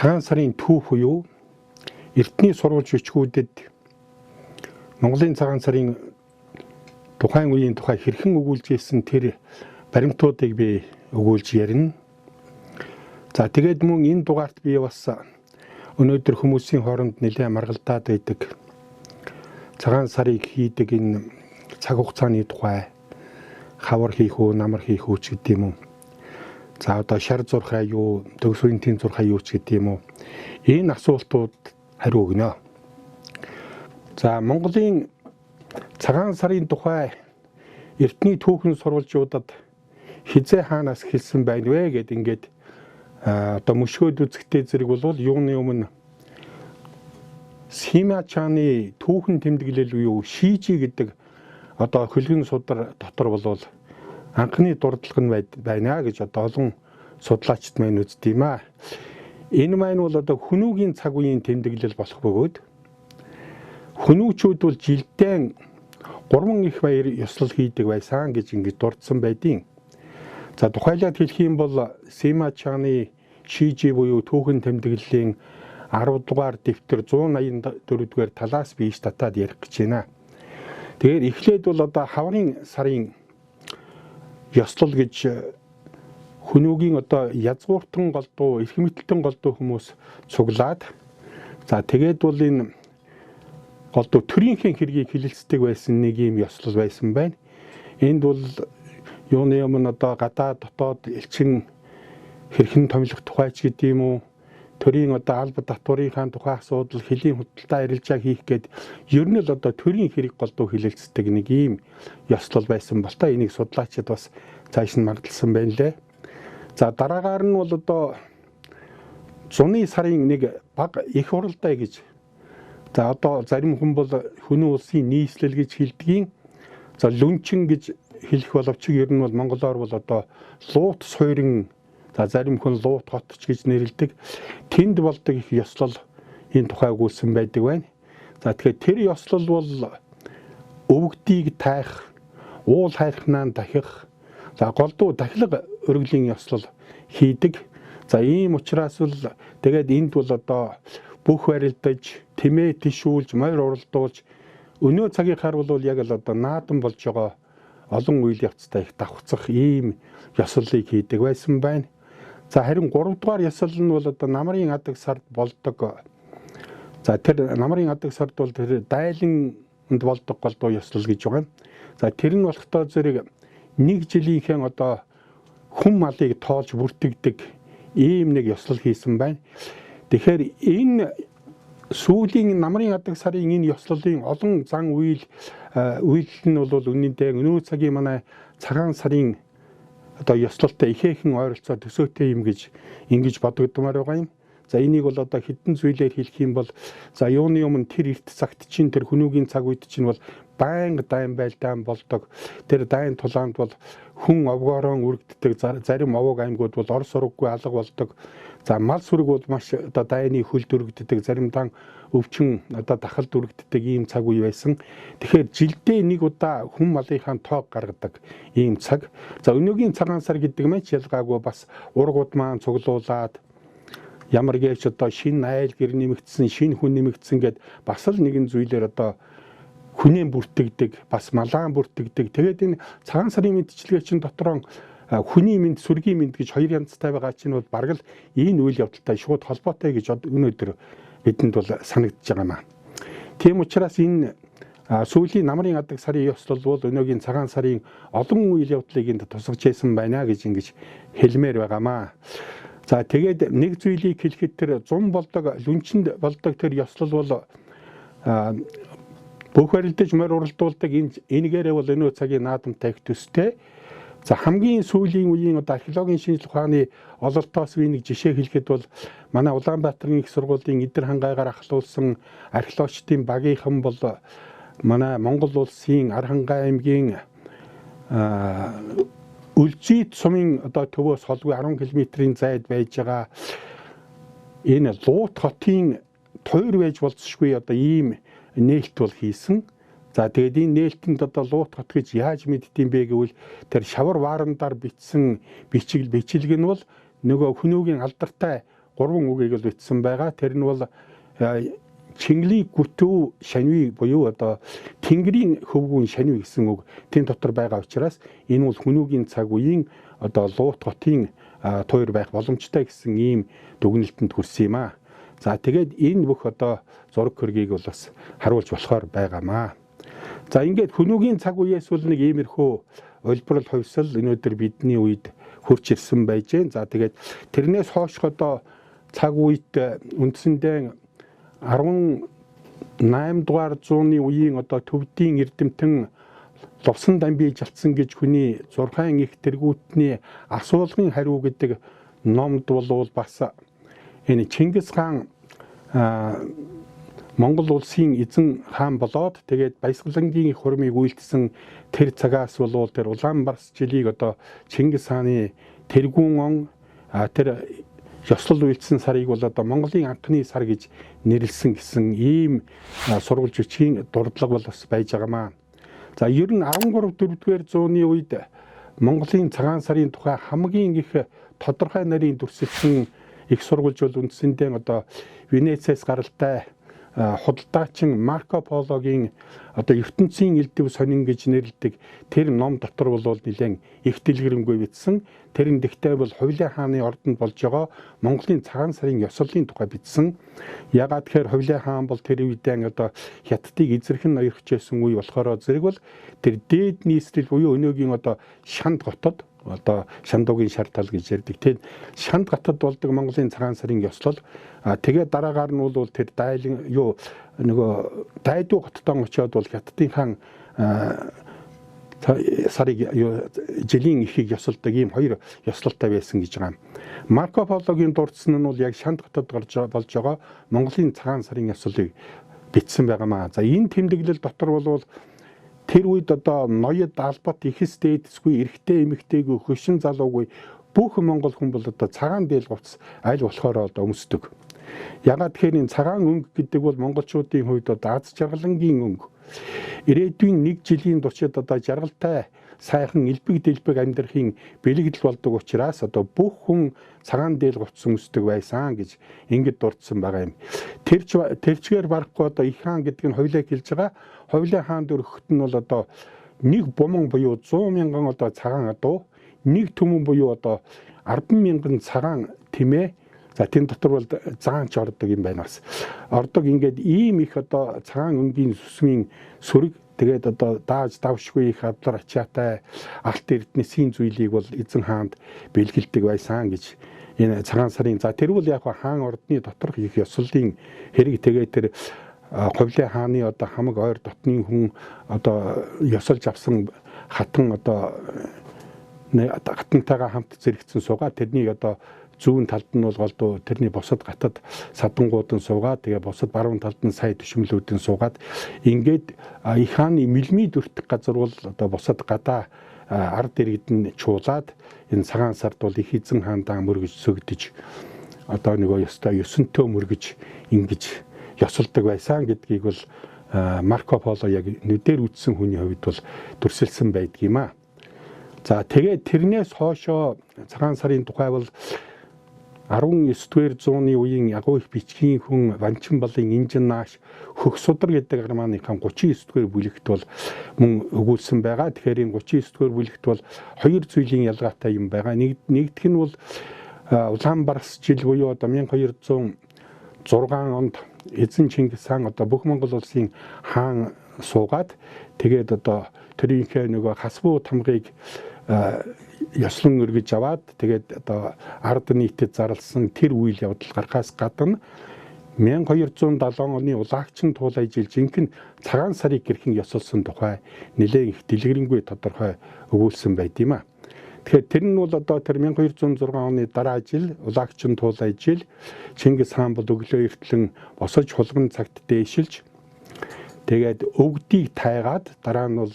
цагаан сарын түүх буюу эртний сурвалж бичгүүдэд Монголын цагаан сарын тухайн үеийн тухай хэрхэн өгүүлж ирсэн тэр баримтуудыг би өгүүлж ярина. За тэгээд мөн энэ дугаарт би бас өнөөдөр хүмүүсийн хооронд нэлээд маргалдаад байдаг цагаан сарыг хийдэг энэ цаг хугацааны тухай хавар хийх үү, намар хийх үү ч гэдэм үү. За одоо шар зурхай юу, төгс үеийн зурхай юу ч гэдэм үү. Энэ асуултууд хариу өгнө. За Монголын цагаан сарын тухай эртний түүхэн сурвалжуудад хизээ хаанаас хэлсэн байна вэ гэд ингээд одоо мөшгөөд үзэхтэй зэрэг бол юуны өмнө Симачааны түүхэн тэмдэглэл буюу Шижи гэдэг одоо хөлгийн судар дотор бол анхны дурдлага нь байна гэж одоо олон судлаачид маань үздэг юм аа. Энэ маань бол одоо хүнүүгийн цаг үеийн тэмдэглэл болох бөгөөд хүнүүчүүд бол жилдээ 3 их баяр ёслол хийдэг байсан гэж ингэж дурдсан байдیں۔ За тухайлаад хэлэх юм бол Симачааны Шижи буюу түүхэн тэмдэглэлийн 10 дугаар дэвтэр 184 дугаар талаас биш татаад ярих гэж байна. Тэгэхээр эхлээд бол одоо хаврын сарын ёслол гэж хүнүүгийн одоо язгууртан голдуу, эрх мэтэлтэн голдуу хүмүүс цуглаад за тэгээд бол энэ голдуу төрийнхээ хэргийг хилэлцдэг байсан нэг юм ёслол байсан байна. Энд бол юуны өмнө одоо гадаад дотоод элчин хэрхэн томилох тухай ч гэдэм үү, төрийн одоо алба татварынхаа тухай асуудал, хөлийн худалдаа арилжаа хийх гээд ер нь л одоо төрийн хэрэг голдуу хилэлцдэг нэг юм ёслол байсан болтой. Энийг судлаачид бас цааш нь магдалсан байна лээ. За дараагаар нь бол одоо зуны сарын нэг баг их уралдай гэж. За одоо зарим хүн бол хүний улсын нийслэл гэж хэлдгийг. За лүнчин гэж хэлэх боловч ер нь бол монголоор бол одоо луут суурин, за зарим хүн луут хотч гэж нэрлэдэг. Тэнд болдог их ёслол энэ тухай өгүүлсэн байдаг байна. За тэгэхээр тэр ёслол бол өвгдийг тайх, уул хайрхнаа дахих, за голдуу дахилга өргөлийн ёслол хийдэг. За ийм учраас л тэгээд энд бол одоо бүх барилдаж, тэмээ тишүүлж, морь уралдуулж өнөө цагийнхаар бол яг л одоо наадан болж байгаа олон үйл явцтай их давхцах ийм ёслолыг хийдэг байсан байна. За харин 3 дугаар ёслол нь бол одоо намрын адаг сард болдог. За тэр намрын адаг сард бол тэр дайланд болдог голдуу ёслол гэж байгаа. За тэр нь болохдоо зэрэг нэг жилийнхээ одоо хүм малыг тоолж бүртгэдэг ийм нэг ёслол хийсэн байна. Тэгэхээр энэ сүүлийн намрын адаг сарын энэ ёслолын олон зан үйл нь бол үнэндээ өнөө цагийн манай цагаан сарын одоо ёслолтой ихээхэн ойролцоо төсөөтэй юм гэж ингэж бодогдмаар байгаа юм. За энийг бол одоо хэдэн зүйлээр хэлэх юм бол за юуны өмнө тэр эрт цагт чинь тэр хүнүүгийн цаг үед чинь бол байнга дайн байлдаан болдог. Тэр дайн тулаанд бол хүн овгоорон үргддэг, зарим овог аймагуд бол орос ураггүй алга болдог. За мал сүрэг бол маш одоо дайны хөлд үргддэг, заримдаа өвчин одоо дахалд үргддэг ийм цаг үе байсан. Тэгэхээр жилдээ нэг удаа хүн малынхаа тоог гаргадаг ийм цаг. За өнөөгийн цагаан сар гэдэг нь ч ялгаагүй бас ургууд маань цуглуулад ямар гээч одоо шинэ айл гэр нэмэгдсэн, шинэ хүн нэмэгдсэн гэд бас л нэгэн зүйлээр одоо хүнээ бүртгэдэг, бас малаан бүртгэдэг. Тэгээд энэ цагаан сарын мэдчилгээ чинь дотроо хүний мэд, сүргийн мэд гэж хоёр янзтай байгаа чинь бол бараг л энэ үйл явдалтай шууд холбоотой гэж өнөөдөр бидэнд бол санагдаж байгаа маа. Тийм учраас энэ сүүлийн намрын адаг сарын ёслол бол өнөөгийн цагаан сарын олон үйл явдлыг энд тусгаж байсан байна гэж ингэж хэлмээр байгаамаа. За тэгээд нэг зүйлийг хэлэхэд тэр 100 болдог, лүнчинд болдог тэр ёслол бол бүх барилдаж морь уралдуулдаг энэгээрээ бол өнөө цагийн наадамтай их төстэй. За хамгийн сүүлийн үеийн одоо археологийн шинжилгээ ухааны ололтоос би нэг жишээ хэлэхэд бол манай Улаанбаатарын их сургуулийн Идэр хангайгаар ахлуулсан археологчдын багийнхан бол манай Монгол улсын Архангай аймгийн Үлжид сумын одоо төвөөс холгүй 10 км-ийн зайд байж байгаа энэ Луут хотын тойр байж болцсохгүй одоо ийм нээлт бол хийсэн. За тэгээд энэ нээлтэнд одоо Луут хот гэж яаж мэддэм бэ гэвэл тэр шавар ваарандаар бичсэн бичлэг нь бол нөгөө хүнүүгийн алдартай 3 үгийг л бичсэн байгаа. Тэр нь бол Чингли гүтүү шаньви буюу одоо Тэнгэрийн хөвгүүн шаньви гэсэн үг тэн дотор байгаа учраас энэ бол Хүнүүгийн цаг үеийн одоо Луут хотын туйр байх боломжтой гэсэн ийм дүгнэлтэнд хүрсэн юм аа. За тэгээд энэ бүх одоо зураг хөргийг бол бас харуулж болохоор байгаамаа. За ингээд Хүнүүгийн цаг үеэс бол нэг иймэрхүү улбарл хувьсал өнөөдөр бидний үед хурж ирсэн байж гэн. За тэгээд тэрнээс хойш одоо цаг үед үндсэндээ 18 дугаар зууны үеийн одоо төвдийн эрдэмтэн Лувсан Дамби Жалтсан гэж хүний 6 их тэргүүтний асуулгын хариу гэдэг номд бол бас энэ Чингис хаан Монгол улсын эзэн хаан болоод тэгээд Баясгалангийн их хуримыг үйлдсэн тэр цагаас бол тэр Улаанбаатар жилийг одоо Чингис хааны тэргүүн он тэр ёслол үйлдсэн сарыг бол одоо Монголын анхны сар гэж нэрлсэн гэсэн ийм сурвалж бичгийн дурдлага бол бас байж байгаамаа. За ер нь 13-4-р зууны үед Монголын цагаан сарын тухай хамгийн их тодорхой нарийн дүрсэлсэн их сурвалж бол үндсэндээ одоо Венецээс гаралтай худалдаачин Марко Пологийн одоо ертөнцийн элдв сонин гэж нэрлэдэг тэр ном дотор бол нэлээд их дэлгэрэнгүй бичсэн. Тэр нэгтэй бол Хувлын хааны ордонд болж байгаа Монголын цагаан сарын ёслолын тухай бичсэн. Ягаад тэгэхээр Хувлын хаан бол тэр үедээ одоо Хятадыг эзэрхэн ноёрхож байсан үе болохоор зэрэг бол тэр дээд нийслэл буюу өнөөгийн одоо Шанд хотод одоо Шандуугийн шар тал гэж ярьдаг. Тэр Шанд гатад болдог Монголын цагаан сарын ёслол тэгээд дараагаар нь бол тэр дайлан юу нөгөө Дайдуу хоттой очиод бол Хятадын хаан сарыг жилийн ихийг ёсолдог ийм хоёр ёслолтой байсан гэж байгаа. Марко Пологийн дурдсан нь бол яг Шанд хотод болж байгаа Монголын цагаан сарын ёслолыг бичсэн байгаамаа. За энэ тэмдэглэл дотор бол тэр үед одоо ноёд албат ихэс дээдсгүй эрэгтэй эмэгтэйгүй хөшин залуугүй бүх Монгол хүн бол одоо цагаан дээл говц аль болохоор одоо өмсдөг. Ягаад тэгэхээр энэ цагаан өнгө гэдэг бол монголчуудын хувьд одоо аз жаргалангийн өнгө. Ирээдүйн 1 жилийн туршид одоо жаргалтай сайхан элбэг дэлбэг амьдрахын бэлэгдэл болдог учраас одоо бүх хүн цагаан дээл говц өмсдөг байсан гэж ингэж дурдсан байгаа юм. Тэрчгээр барахгүй одоо их хаан гэдэг нь Хувлыг хэлж байгаа. Хувлын хаанд өргөхт нь бол одоо нэг буман буюу 100 мянган одоо цагаан адуу, нэг түмэн буюу одоо 10 мянган цагаан тэмээ. За тийм дотор бол заанч ордог юм байна бас. Ордог ингээд ийм их одоо цагаан өнгийн сүсмийн сүрэг тэгээд одоо дааж давшгүй их адлар ачаатай алт эрдэнэсийн зүйлийг бол эзэн хаанд бэлгэлдэг байсан гэж энэ цагаан сарын за тэр бол яг хаан ордны доторх их ёслолын хэрэг тэгээд тэр Хувлын хааны одоо хамаг ойр дотны хүн одоо ёсолж авсан хатан одоо хатантайгаа хамт зэрэгцэн суугаа тэрний одоо зүүн талд нь бол голдуу тэрний босод гатад садангууд нь суугаад тэгээ босод баруун талд нь сая төшмлүүдэн суугаад ингээд их хааны мэлми дүртэх газар бол одоо босод гадаа ард иргэд нь чуулаад энэ цагаан сард бол их эзэн хаандаа мөргөж сөгдөж одоо нөгөө ёстой ёсонтөө мөргөж ингэж ёсолдог байсан гэдгийг бол Марко Поло яг нүдээр үзсэн хүний хувьд бол дүрсэлсэн байдгийм аа. За тэгээд тэрнээс хоошоо цагаан сарын тухай бол 19-р зууны үеийн агуу их бичгийн хүн Ванчин балын инжин нааш хөх судар гэдэг армааныхан 39-р бүлэгт бол мөн өгүүлсэн байгаа. Тэгэхээр энэ 39-р бүлэгт бол хоёр зүйлийн ялгаатай юм байгаа. Нэгдүгээр нь бол Улаанбаатар жил буюу одоо 1206 онд эзэн Чингис хаан одоо бүх Монгол улсын хаан суугаад тэгээд одоо тэрийнхээ нөгөө хасбуу тамгыг ёслон өргөж аваад тэгээд одоо ард нийтэд зарласан тэр үйл явдал гарахаас гадна 1207 оны улагчин туулай жил жинхэнэ цагаан сарыг гэрхэн ёсолсон тухай нэлээд их дэлгэрэнгүй тодорхой өгүүлсэн байд юм а. Тэгэхээр тэр нь бол одоо тэр 1206 оны дараа жил улагчин туулай жил Чингис хаан бол өглөө эртлэн босож хулган цагт дээшилж тэгээд өвгдийг тайгаад дараа нь бол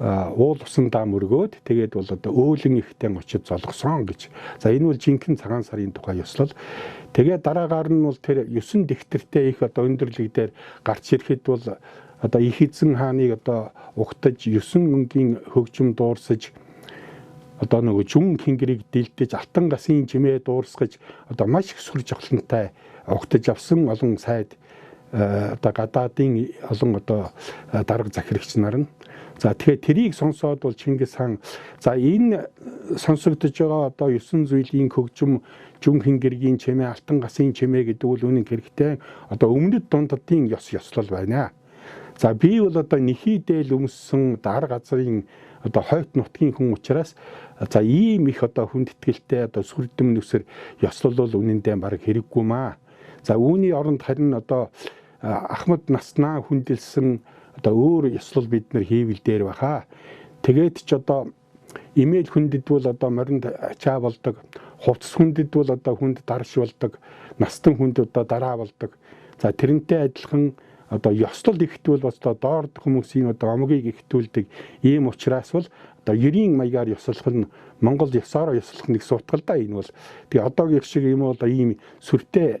уул усандаа мөргөөд тэгээд бол одоо өөлөн ихтэй очиж золгосон гэж. За энэ бол жинхэнэ цагаан сарын тухай ёслол. Тэгээд дараагаар нь бол тэр 9 дэвтэртэй их одоо өндөрлөг дээр гарч ирэхэд бол одоо их эзэн хааныг одоо угтаж 9 өнгийн хөгжим дуурсаж одоо нөгөө жүн хингэрийг дэлдэж алтан гасын чимээ дуурсгаж одоо маш их сүр жавхлантай угтаж авсан олон сайд одоо гадаадын олон одоо дарга захирагч нар нь за тэгэхээр тэрийг сонсоод бол Чингис хаан за энэ сонсогдож байгаа одоо 9 зүйлийн хөгжим жүн хингэргийн чимээ алтан гасын чимээ гэдэг бол үнэн хэрэгтэй одоо өмнөд дундадын ёслол байна. За би бол одоо нэхий дээл өмссөн дарга газрын одоо хойт нутгийн хүн учраас за ийм их одоо хүндэтгэлтэй одоо сүрдэм нүсэр ёслол бол үнэндээ баг хэрэггүй маа. За үүний оронд харин одоо Ахмад наснаа хүндэлсэн одоо өөр ёслол бид нар хийвэл дээр баха. Тэгээд ч одоо имэйл хүндэтвэл одоо моринд ачаа болдог, хувцас хүндэтвэл одоо хүнд дарш болдог, настан хүнд одоо дараа болдог. За тэрнтэй адилхан одоо ёслол ихтвэл бас одоо доорд хүмүүсийн одоо омгийг ихтүүлдэг ийм учраас бол одоо 90 маягаар ёслох нь Монгол ёсоор ёслох нэг сутгал да энэ бол. Тэгээ одоогийн шиг юм бол ийм сүртэй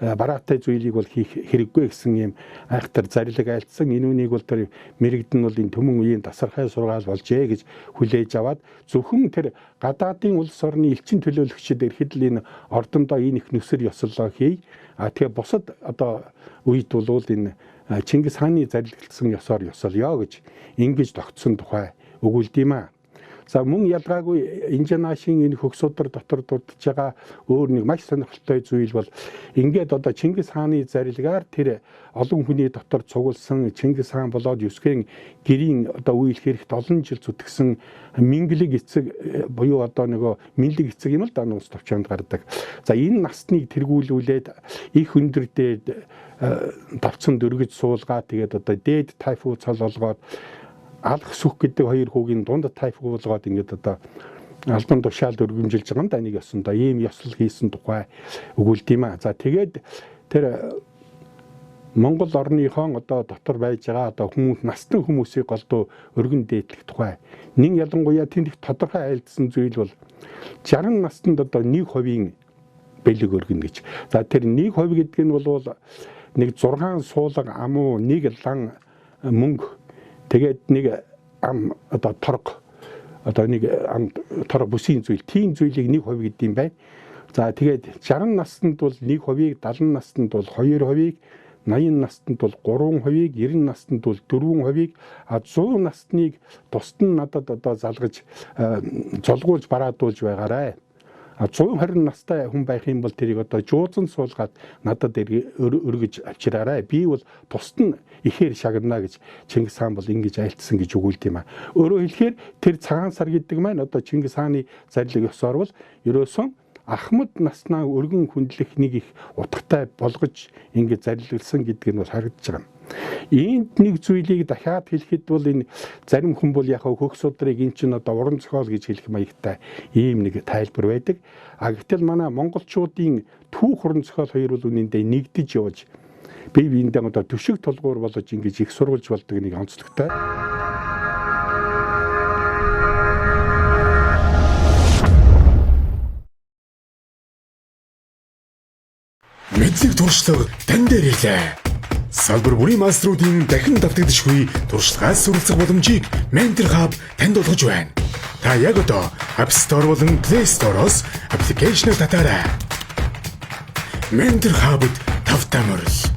бараатай зүйлийг бол хийх хэрэггүй гэсэн юм айхтар зарлиг айлтсан энүүнийг бол тэр мэрэгдэн бол энэ төмөн үеийн тасархай сургаал болжээ гэж хүлээж аваад зөвхөн тэр гадаадын улс орны элчин төлөөлөгчид ирэхэд л энэ ордондоо энэ их нүсэр ёслолоо хий. Тэгээ бусад одоо үед бол энэ Чингис хааны зарилгалсан ёсоор ёсолё гэж ингэж тогтсон тухай өгүүлдэм аа. За мөн ялгаагүй Инжанаашийн энэ хөгсөдөр дотор дурдж байгаа өөр нэг маш сонирхолтой зүйл бол ингээд одоо Чингис хааны зарилгаар тэр олон хүний дотор цугулсан Чингис хаан болоод Юсгэн гэрийн одоо үйл хэрэгт олон жил зүтгэсэн Мингэлэг эцэг буюу одоо нөгөө Минлэг эцэг юм л да нуус товчонд гардаг. За энэ насныг тэргүүлүүлээд их өндөр дээд давцсан дөргөж суулгаад тэгээд одоо дээд тайфуу цол олгоод алх сүх гэдэг хоёр хүүгийн дунд тайфуу болгоод ингээд одоо албан тушаал өргөмжилж байгаа юм да нэг ёсондоо ийм ёслол хийсэн тухай өгүүлдэм аа. За тэгээд тэр Монгол орныхон одоо дотор байж байгаа одоо хүмүүс настан хүмүүсийг голдуу өргөн дээдлэх тухай нэг ялангуяа тэнд их тодорхой айлдсан зүйл бол 60 настанд одоо 1% бэлэг өргөнө гэж. За тэр 1% гэдэг нь бол нэг 6 суулга амуу нэг лан мөнгө тэгээд нэг ам одоо торг одоо нэг ам торг бүсийн зүйл тийм зүйлийг 1% гэдэг юм байна. За тэгээд 60 настанд бол 1%, 70 настанд бол 2%, 80 настанд бол 3%, 90 настанд бол 4%, 100 насныг тусад нь надад одоо залгаж золгуулж бараадуулж байгаарай. 120 настай хүн байх юм бол тэрийг одоо жуузан суулгаад надад өргөж авчираарай. Би бол тусад нь ихээр шагнана гэж Чингис хаан бол ингэж айлтсан гэж өгүүлдэм аа. Өөрөөр хэлэхээр тэр цагаан сар гэдэг маань одоо Чингис хааны зарлиг ёсоор бол ерөөсөн Ахмад наснаа өргөн хүндлэх нэг их утгатай болгож ингэж зарлилсан гэдэг нь бол харагдаж байгаа юм. Энд нэг зүйлийг дахиад хэлэхэд бол энэ зарим хүн бол яг хөгс удрыг эн чинь одоо уран зохиол гэж хэлэх маягтай ийм нэг тайлбар байдаг. Гэтэл манай монголчуудын түүх уран зохиол хоёр бол үнэндээ нэгдэж явж бие биендээ одоо төшиг толгуур болж ингэж их сурвалж болдог нэг онцлогтой. Мэдлэг туршлага тань дээр ирлээ. Салбар бүрийн мастеруудын дахин давтагдчихгүй туршлагаас суралцах боломжийг Mentor Hub танд олгож байна. Та яг одоо App Store болон Play Store-оос аппликейшнийг татаарай. Mentor Hub-д тавтамжтай морил.